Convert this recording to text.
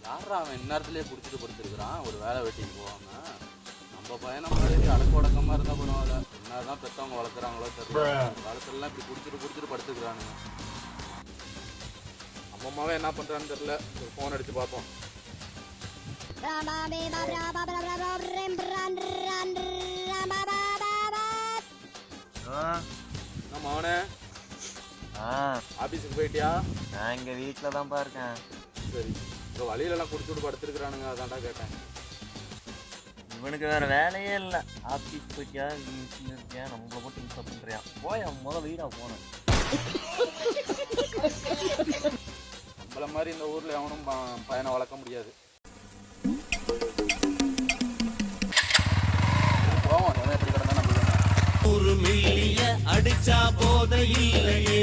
யாரா அவன் இந்நேரத்துலேயே குடிச்சிட்டு படுத்துருக்குறான், ஒரு வேலை வெட்டிக்கு போவாங்க. நம்ம பையனை மாதிரி அடக்க உடக்கமாக இருந்தால் பரவாயில்ல, என்னதான் பெற்றவங்க வளர்க்குறாங்களோ தெரியல, காலத்துலலாம் இப்படி குடிச்சிட்டு படுத்துக்கிறானுங்க. அம்மாவே என்ன பண்ணுறான்னு தெரியல, ஒரு ஃபோன் அடித்து பார்ப்போம். மவனே, ஆபீஸுக்கு போயிட்டியா? நான் இங்க வீட்டுல தான்ப்பா இருக்கேன். சரி, இப்போ வழியிலலாம் குடிச்சுட்டு படுத்துருக்குறானுங்க, அதான்டா கேட்டேன். இவனுக்கு வேற வேலையே இல்லை. ஆபீஸ் போயிட்டியா, இருக்கியா, நம்மளை போட்டு இன்ஸ்டால் பண்றியா? போய் அவன் முதல் வீடா போனேன். நம்மள மாதிரி இந்த ஊர்ல எவனும் பையனை வளர்க்க முடியாது. போவோம், எப்படி கிடந்தா நம்ம 100 மில்லிய அடிச்சா போத இல்லையே.